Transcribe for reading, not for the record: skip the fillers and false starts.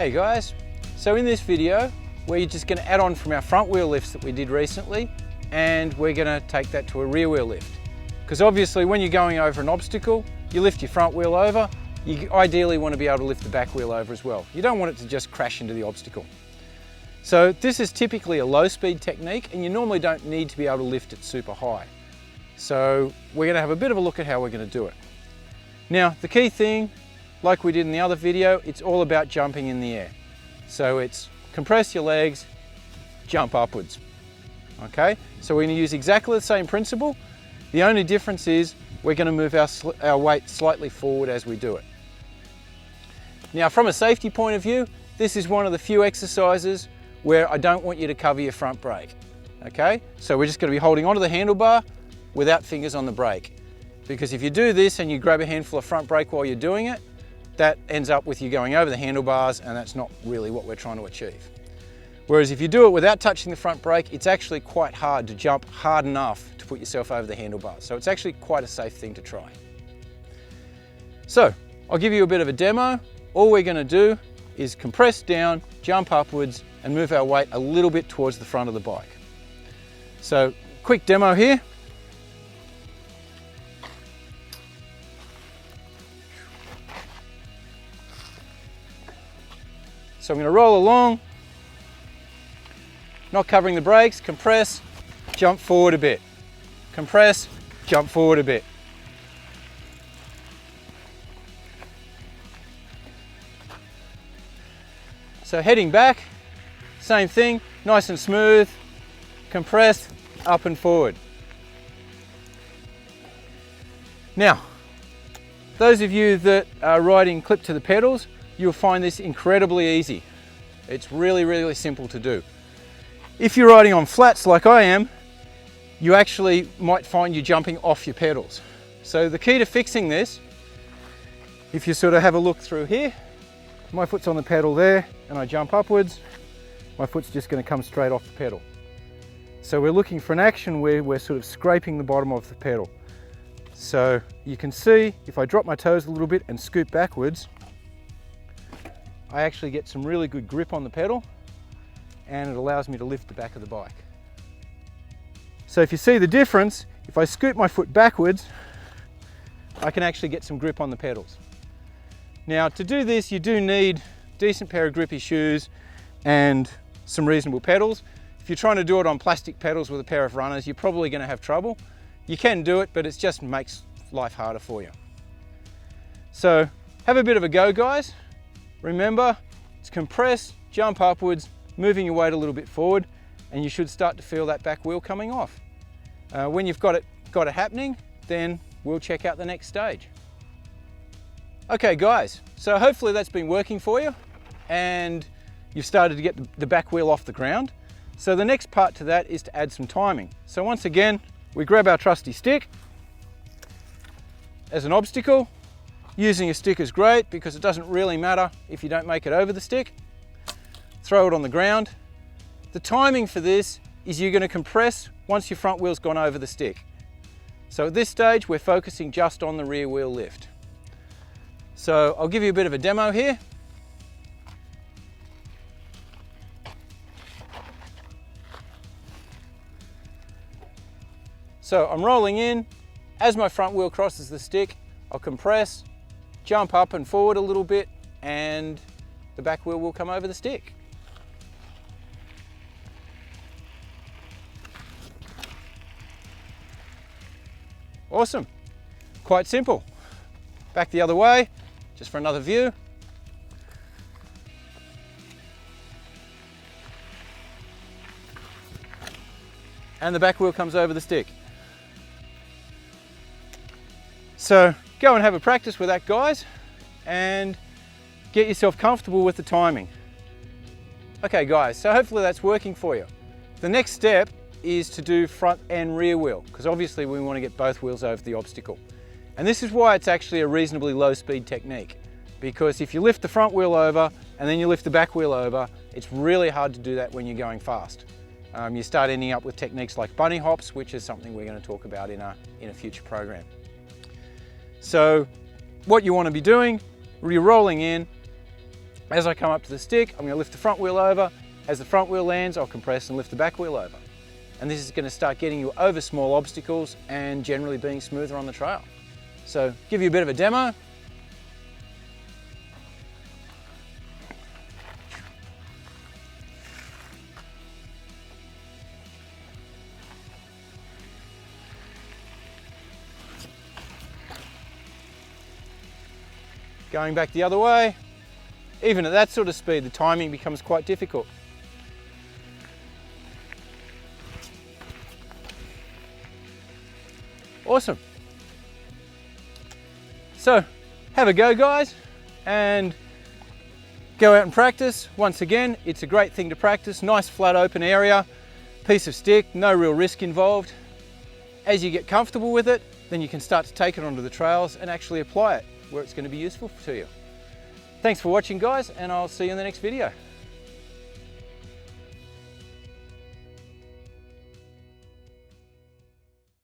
Hey guys, so in this video we're just going to add on from our front wheel lifts that we did recently, and we're going to take that to a rear wheel lift. Because obviously when you're going over an obstacle, you lift your front wheel over, you ideally want to be able to lift the back wheel over as well. You don't want it to just crash into the obstacle. So this is typically a low speed technique, and you normally don't need to be able to lift it super high. So we're going to have a bit of a look at how we're going to do it. Now the key thing, like we did in the other video, it's all about jumping in the air. So it's compress your legs, jump upwards. Okay, so we're going to use exactly the same principle. The only difference is we're going to move our weight slightly forward as we do it. Now from a safety point of view, this is one of the few exercises where I don't want you to cover your front brake. Okay, so we're just going to be holding onto the handlebar without fingers on the brake. Because if you do this and you grab a handful of front brake while you're doing it, that ends up with you going over the handlebars, and that's not really what we're trying to achieve. Whereas if you do it without touching the front brake, it's actually quite hard to jump hard enough to put yourself over the handlebars. So it's actually quite a safe thing to try. So I'll give you a bit of a demo. All we're going to do is compress down, jump upwards, and move our weight a little bit towards the front of the bike. So quick demo here. So I'm going to roll along, not covering the brakes, compress, jump forward a bit. Compress, jump forward a bit. So heading back, same thing, nice and smooth, compress, up and forward. Now, those of you that are riding clip to the pedals, you'll find this incredibly easy. It's really, really simple to do. If you're riding on flats like I am, you actually might find you jumping off your pedals. So the key to fixing this, if you sort of have a look through here, my foot's on the pedal there and I jump upwards, my foot's just going to come straight off the pedal. So we're looking for an action where we're sort of scraping the bottom of the pedal. So you can see if I drop my toes a little bit and scoot backwards, I actually get some really good grip on the pedal, and it allows me to lift the back of the bike. So if you see the difference, if I scoot my foot backwards, I can actually get some grip on the pedals. Now to do this, you do need a decent pair of grippy shoes and some reasonable pedals. If you're trying to do it on plastic pedals with a pair of runners, you're probably going to have trouble. You can do it, but it just makes life harder for you. So have a bit of a go, guys. Remember, it's compress, jump upwards, moving your weight a little bit forward, and you should start to feel that back wheel coming off. When you've got it happening, then we'll check out the next stage. Okay guys, so hopefully that's been working for you and you've started to get the back wheel off the ground. So the next part to that is to add some timing. So once again, we grab our trusty stick as an obstacle. Using a stick is great because it doesn't really matter if you don't make it over the stick. Throw it on the ground. The timing for this is you're going to compress once your front wheel's gone over the stick. So at this stage, we're focusing just on the rear wheel lift. So I'll give you a bit of a demo here. So I'm rolling in. As my front wheel crosses the stick, I'll compress, jump up and forward a little bit, and the back wheel will come over the stick. Awesome, quite simple. Back the other way, just for another view. And the back wheel comes over the stick. So go and have a practice with that, guys, and get yourself comfortable with the timing. Okay guys, so hopefully that's working for you. The next step is to do front and rear wheel, because obviously we want to get both wheels over the obstacle. And this is why it's actually a reasonably low speed technique, because if you lift the front wheel over and then you lift the back wheel over, it's really hard to do that when you're going fast. You start ending up with techniques like bunny hops, which is something we're going to talk about in a future program. So what you want to be doing, you're rolling in, As I come up to the stick, I'm going to lift the front wheel over. As the front wheel lands, I'll compress and lift the back wheel over. And this is going to start getting you over small obstacles and generally being smoother on the trail. So give you a bit of a demo. Going back the other way, even at that sort of speed, the timing becomes quite difficult. Awesome. So have a go, guys, and go out and practice. Once again, it's a great thing to practice. Nice flat open area, piece of stick, no real risk involved. As you get comfortable with it, then you can start to take it onto the trails and actually apply it where it's going to be useful to you. Thanks for watching, guys, and I'll see you in the next video.